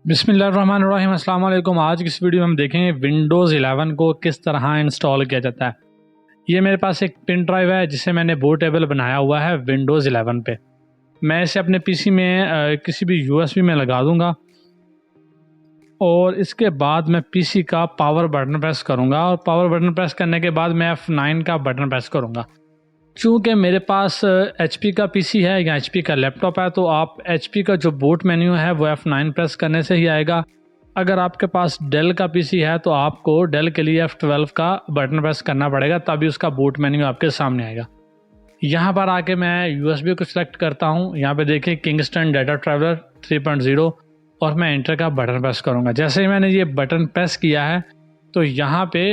बिस्मिल्लाहिर्रहमानिर्रहीम, अस्सलाम वालेकुम। आज की इस वीडियो में हम देखेंगे विंडोज़ 11 को किस तरह इंस्टॉल किया जाता है। ये मेरे पास एक पिन ड्राइव है जिसे मैंने बूटेबल बनाया हुआ है विंडोज़ 11 पे। मैं इसे अपने पीसी में किसी भी यूएसबी में लगा दूंगा और इसके बाद मैं पीसी का पावर बटन प्रेस करूंगा और पावर बटन प्रेस करने के बाद मैं F9 का बटन प्रेस करूंगा। चूँकि मेरे पास HP का पीसी है या HP का लैपटॉप है, तो आप HP का जो बूट मेन्यू है वो F9 प्रेस करने से ही आएगा। अगर आपके पास डेल का पीसी है तो आपको डेल के लिए F12 का बटन प्रेस करना पड़ेगा, तभी उसका बूट मेन्यू आपके सामने आएगा। यहाँ पर आके मैं यूएसबी को सिलेक्ट करता हूँ। यहाँ पे देखिए किंगस्टन डाटा ट्रैवलर 3.0 और मैं एंटर का बटन प्रेस करूँगा। जैसे ही मैंने ये बटन प्रेस किया है तो यहाँ पे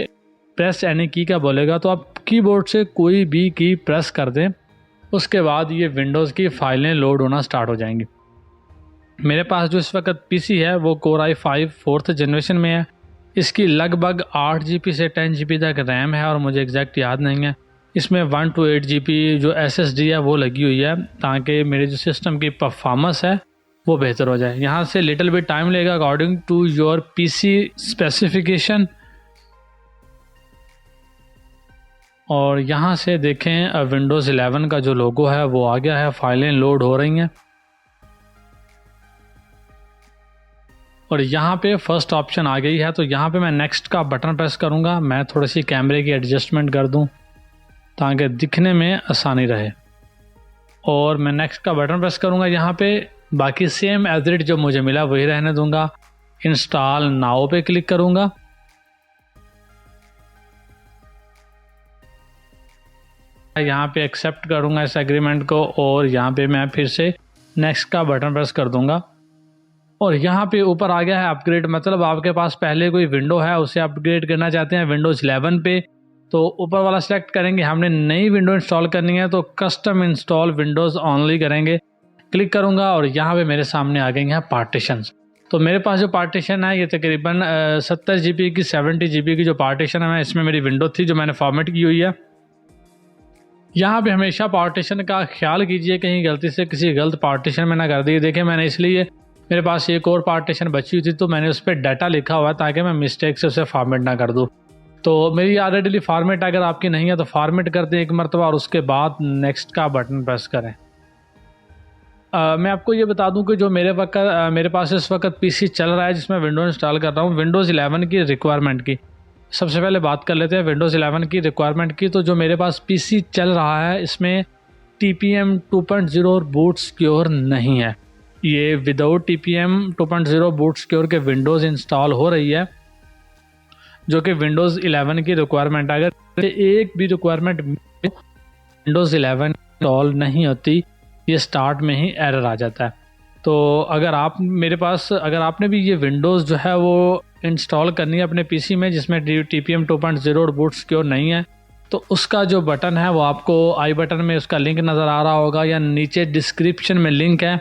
प्रेस एनी की का बोलेगा, तो आप कीबोर्ड से कोई भी की प्रेस कर दें। उसके बाद ये विंडोज़ की फाइलें लोड होना स्टार्ट हो जाएंगी। मेरे पास जो इस वक्त पीसी है वो Core i5 4th जनरेशन में है। इसकी लगभग 8 GB से 10 GB तक रैम है और मुझे एग्जैक्ट याद नहीं है। इसमें 1 to 8 GB जो SSD है वो लगी हुई है, ताकि मेरे जो सिस्टम की परफॉर्मेंस है वो बेहतर हो जाए। यहाँ से लिटिल बिट टाइम लेगा according to your PC specification. और यहाँ से देखें विंडोज़ 11 का जो लोगो है वो आ गया है, फाइलें लोड हो रही हैं। और यहाँ पे फर्स्ट ऑप्शन आ गई है, तो यहाँ पे मैं नेक्स्ट का बटन प्रेस करूँगा। मैं थोड़ी सी कैमरे की एडजस्टमेंट कर दूँ ताकि दिखने में आसानी रहे, और मैं नेक्स्ट का बटन प्रेस करूँगा। यहाँ पे बाकी सेम एज इट जो मुझे मिला वही रहने दूंगा। इंस्टॉल नाउ पे क्लिक करूँगा। यहाँ पे एक्सेप्ट करूँगा इस एग्रीमेंट को और यहाँ पे मैं फिर से नेक्स्ट का बटन प्रेस कर दूँगा। और यहाँ पे ऊपर आ गया है अपग्रेड, मतलब आपके पास पहले कोई विंडो है उसे अपग्रेड करना चाहते हैं विंडोज़ 11 पे, तो ऊपर वाला सेलेक्ट करेंगे। हमने नई विंडो इंस्टॉल करनी है तो कस्टम इंस्टॉल विंडोज़ ओनली करेंगे। क्लिक करूँगा और यहाँ पे मेरे सामने आ गए हैं पार्टीशंस। तो मेरे पास जो पार्टीशन है ये तकरीबन 70 GB की 70 GB की जो पार्टीशन है, इसमें मेरी विंडो थी जो मैंने फॉर्मेट की हुई है। यहाँ पे हमेशा पार्टीशन का ख्याल कीजिए कहीं गलती से किसी गलत पार्टीशन में ना कर दिए। देखिए मैंने इसलिए, मेरे पास एक और पार्टीशन बची हुई थी तो मैंने उस पर डाटा लिखा हुआ ताकि मैं मिस्टेक से उसे फॉर्मेट ना कर दूँ। तो मेरी ऑलरेडी फॉर्मेट अगर आपकी नहीं है तो फॉर्मेट कर दें एक मरतबा और उसके बाद नेक्स्ट का बटन प्रेस करें। मैं आपको ये बता दूं कि जो मेरे पास इस वक्त पीसी चल रहा है जिसमें विंडोज इंस्टॉल कर रहा हूँ, विंडोज़ 11 की रिक्वायरमेंट की सबसे पहले बात कर लेते हैं। विंडोज़ 11 की रिक्वायरमेंट की, तो जो मेरे पास पीसी चल रहा है इसमें TPM 2.0 और बूट सिक्योर नहीं है। ये विदाउट TPM 2.0 बूट सिक्योर के विंडोज़ इंस्टॉल हो रही है, जो कि विंडोज़ 11 की रिक्वायरमेंट। अगर एक भी रिक्वायरमेंट विंडोज़ 11 इंस्टॉल नहीं होती, ये स्टार्ट में ही एरर आ जाता है। तो अगर आपने भी ये विंडोज़ जो है वो इंस्टॉल करनी है अपने पीसी में जिसमें TPM 2.0 और बूट सिक्योर नहीं है, तो उसका जो बटन है वो आपको आई बटन में उसका लिंक नज़र आ रहा होगा या नीचे डिस्क्रिप्शन में लिंक है,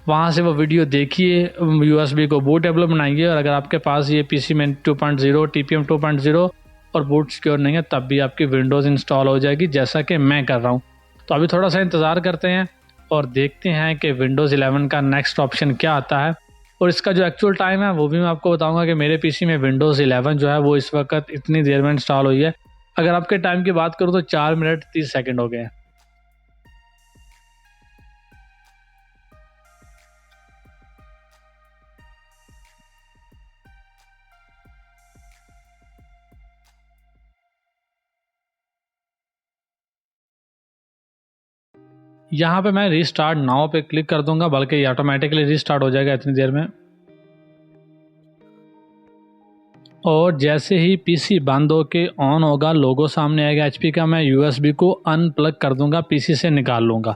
वहाँ से वो वीडियो देखिए, USB को बूटेबल बनाइए। और अगर आपके पास ये पीसी में 2.0 TPM 2.0 और बूट सिक्योर नहीं है तब भी आपकी विंडोज़ इंस्टॉल हो जाएगी, जैसा कि मैं कर रहा हूँ। तो अभी थोड़ा सा इंतज़ार करते हैं और देखते हैं कि विंडोज़ 11 का नेक्स्ट ऑप्शन क्या आता है। और इसका जो एक्चुअल टाइम है वो भी मैं आपको बताऊंगा कि मेरे पीसी में विंडोज़ 11 जो है वो इस वक्त इतनी देर में इंस्टॉल हुई है। अगर आपके टाइम की बात करूँ तो 4 मिनट 30 सेकंड हो गए हैं। यहाँ पे मैं रीस्टार्ट नाउ पे क्लिक कर दूंगा, बल्कि ये ऑटोमेटिकली रीस्टार्ट हो जाएगा इतनी देर में। और जैसे ही पीसी बंद होके ऑन होगा लोगो सामने आएगा HP का, मैं USB को अनप्लग कर दूंगा, पीसी से निकाल लूँगा।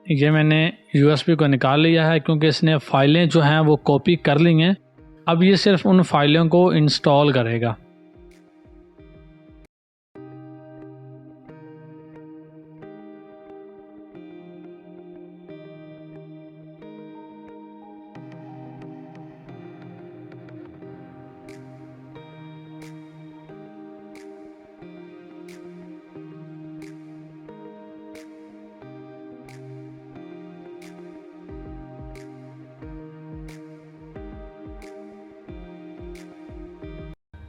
ये मैंने USB को निकाल लिया है क्योंकि इसने फाइलें जो हैं वो कॉपी कर ली हैं। अब ये सिर्फ उन फाइलों को इंस्टॉल करेगा।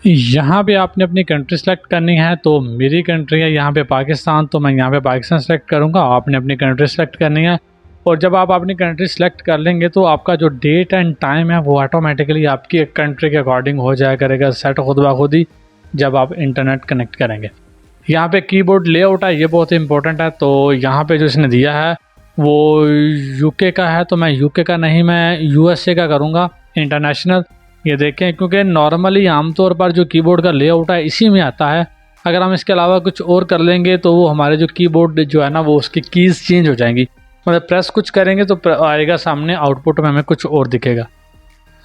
यहाँ पे आपने अपनी कंट्री सेलेक्ट करनी है। तो मेरी कंट्री है यहाँ पे पाकिस्तान, तो मैं यहाँ पे पाकिस्तान सेलेक्ट करूँगा। आपने अपनी कंट्री सेलेक्ट करनी है और जब आप अपनी कंट्री सेलेक्ट कर लेंगे तो आपका जो डेट एंड टाइम है वो ऑटोमेटिकली आपकी कंट्री के अकॉर्डिंग हो जाया करेगा सेट खुद ब खुद ही जब आप इंटरनेट कनेक्ट करेंगे। यहाँ पे कीबोर्ड लेआउट है, ये बहुत इंपॉर्टेंट है। तो यहाँ पे जो इसने दिया है वो यूके का है, तो मैं यूके का नहीं, मैं यूएसए का करूँगा इंटरनेशनल। ये देखें, क्योंकि नॉर्मली आमतौर पर जो कीबोर्ड का लेआउट है इसी में आता है। अगर हम इसके अलावा कुछ और कर लेंगे तो वो हमारे जो कीबोर्ड जो है ना वो उसकी कीज़ चेंज हो जाएंगी। मतलब प्रेस कुछ करेंगे तो आएगा सामने आउटपुट में हमें कुछ और दिखेगा।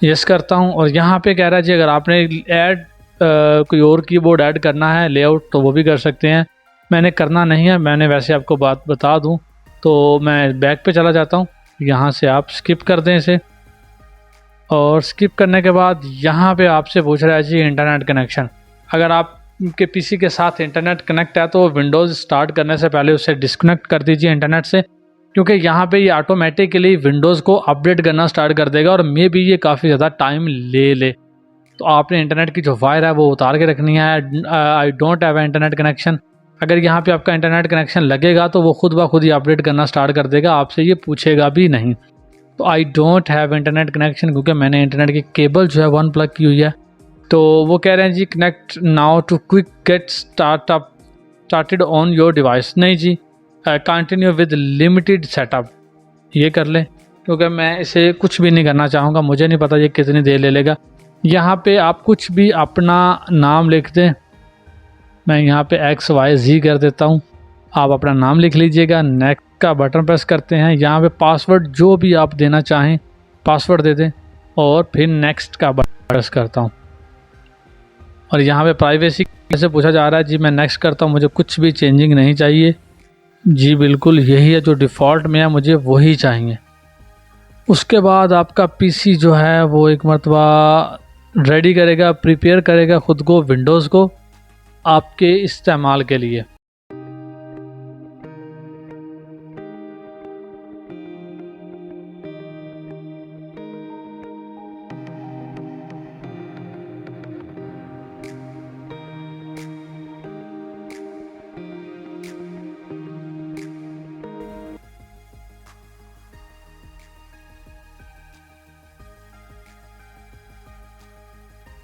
यस करता हूँ और यहाँ पे कह रहा है जी अगर आपने ऐड कोई और कीबोर्ड ऐड करना है लेआउट तो वो भी कर सकते हैं। मैंने करना नहीं है, मैंने वैसे आपको बात बता दूँ तो मैं बैक पे चला जाता हूँ। यहाँ से आप स्किप कर दें इसे और स्किप करने के बाद यहाँ पे आपसे पूछ रहा है जी इंटरनेट कनेक्शन। अगर आपके पीसी के साथ इंटरनेट कनेक्ट है तो विंडोज़ स्टार्ट करने से पहले उसे डिस्कनेक्ट कर दीजिए इंटरनेट से, क्योंकि यहाँ पे ये ऑटोमेटिकली विंडोज़ को अपडेट करना स्टार्ट कर देगा और मे भी ये काफ़ी ज़्यादा टाइम ले। तो आपने इंटरनेट की जो वायर है वो उतार के रखनी है। I don't have internet connection. अगर यहाँ पे आपका इंटरनेट कनेक्शन लगेगा तो वो खुद ब खुद ही अपडेट करना स्टार्ट कर देगा, आपसे ये पूछेगा भी नहीं। तो I don't have internet connection क्योंकि मैंने इंटरनेट की केबल जो है वन प्लग की हुई है। तो वो कह रहे हैं जी connect now to quick get started on your device. नहीं जी, कंटिन्यू विद लिमिटेड सेटअप ये कर लें, क्योंकि मैं इसे कुछ भी नहीं करना चाहूँगा। मुझे नहीं पता ये कितनी देर ले लेगा। यहाँ पे आप कुछ भी अपना नाम लिख दें, मैं यहाँ पे XYZ कर देता हूँ, आप अपना नाम लिख लीजिएगा। नेक्स्ट का बटन प्रेस करते हैं, यहाँ पे पासवर्ड जो भी आप देना चाहें पासवर्ड दे दें और फिर नेक्स्ट का बटन प्रेस करता हूँ। और यहाँ पे प्राइवेसी कैसे पूछा जा रहा है जी, मैं नेक्स्ट करता हूँ, मुझे कुछ भी चेंजिंग नहीं चाहिए जी, बिल्कुल यही है जो डिफ़ॉल्ट में है, मुझे वही चाहिए। उसके बाद आपका पीसी जो है वो एक मरतबा रेडी करेगा, प्रिपेयर करेगा ख़ुद को विंडोज़ को आपके इस्तेमाल के लिए।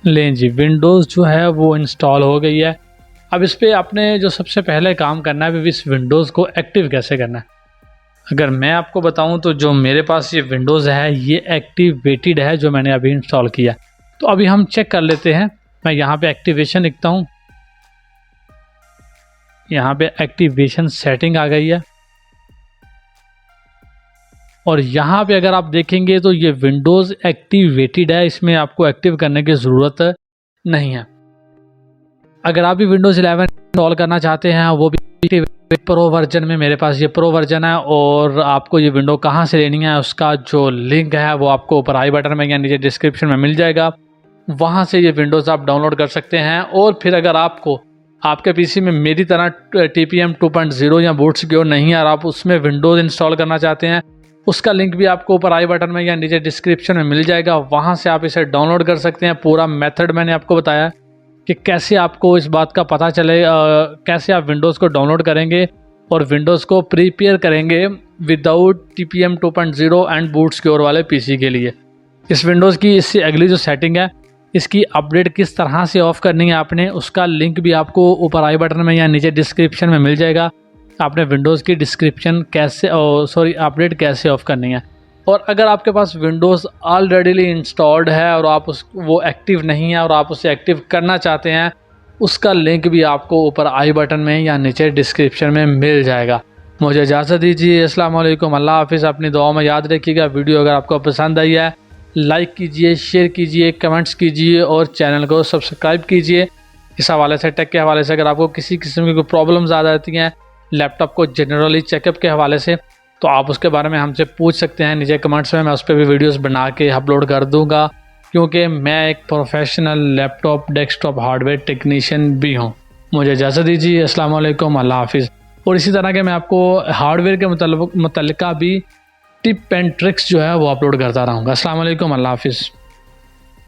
लें जी, विंडोज़ जो है वो इंस्टॉल हो गई है। अब इस पे आपने जो सबसे पहले काम करना है इस विंडोज़ को एक्टिव कैसे करना है। अगर मैं आपको बताऊं तो जो मेरे पास ये विंडोज़ है ये एक्टिवेटेड है, जो मैंने अभी इंस्टॉल किया। तो अभी हम चेक कर लेते हैं। मैं यहाँ पे एक्टिवेशन लिखता हूँ, यहाँ पे एक्टिवेशन सेटिंग आ गई है और यहाँ पे अगर आप देखेंगे तो ये विंडोज़ एक्टिवेटेड है, इसमें आपको एक्टिव करने की ज़रूरत नहीं है। अगर आप भी विंडोज़ 11 इंस्टॉल करना चाहते हैं, वो भी प्रो वर्जन में, मेरे पास ये प्रो वर्जन है और आपको ये विंडो कहाँ से लेनी है उसका जो लिंक है वो आपको ऊपर आई बटन में या नीचे डिस्क्रिप्शन में मिल जाएगा। वहाँ से ये विंडोज़ आप डाउनलोड कर सकते हैं। और फिर अगर आपको आपके पीसी में मेरी तरह TPM 2.0 या बूट सिक्योर नहीं है और आप उसमें विंडोज़ इंस्टॉल करना चाहते हैं, उसका लिंक भी आपको ऊपर आई बटन में या नीचे डिस्क्रिप्शन में मिल जाएगा। वहाँ से आप इसे डाउनलोड कर सकते हैं। पूरा मेथड मैंने आपको बताया कि कैसे आपको इस बात का पता चले, कैसे आप विंडोज़ को डाउनलोड करेंगे और विंडोज़ को प्रिपेयर करेंगे without TPM 2.0 and boot secure वाले पीसी के लिए। इस विंडोज़ की इससे अगली जो सेटिंग है, इसकी अपडेट किस तरह से ऑफ़ करनी है आपने, उसका लिंक भी आपको ऊपर आई बटन में या नीचे डिस्क्रिप्शन में मिल जाएगा। आपने विंडोज़ की डिस्क्रिप्शन कैसे अपडेट कैसे ऑफ़ करनी है। और अगर आपके पास विंडोज़ ऑलरेडी इंस्टॉल्ड है और आप वो एक्टिव नहीं है और आप उसे एक्टिव करना चाहते हैं, उसका लिंक भी आपको ऊपर आई बटन में या नीचे डिस्क्रिप्शन में मिल जाएगा। मुझे इजाज़त दीजिए। अस्सलाम वालेकुम, अल्लाह हाफ़िज़। अपनी दुआ में याद रखिएगा। वीडियो अगर आपको पसंद आई है लाइक कीजिए, शेयर कीजिए, कमेंट्स कीजिए और चैनल को सब्सक्राइब कीजिए। इस हवाले से, टेक के हवाले से, अगर आपको किसी किस्म की कोई प्रॉब्लम्स आ जाती हैं लैपटॉप को जनरली चेकअप के हवाले से, तो आप उसके बारे में हमसे पूछ सकते हैं नीचे कमेंट्स में। मैं उस पर भी वीडियोस बना के अपलोड कर दूंगा, क्योंकि मैं एक professional laptop desktop hardware technician भी हूं। मुझे इजाज़त दीजिए। अस्सलाम वालेकुम, अल्लाह हाफिज़। और इसी तरह के मैं आपको हार्डवेयर के मुतल्लिका भी टिप एंड ट्रिक्स जो है वो अपलोड करता रहूँगा। अस्सलाम वालेकुम, अल्लाह हाफिज़।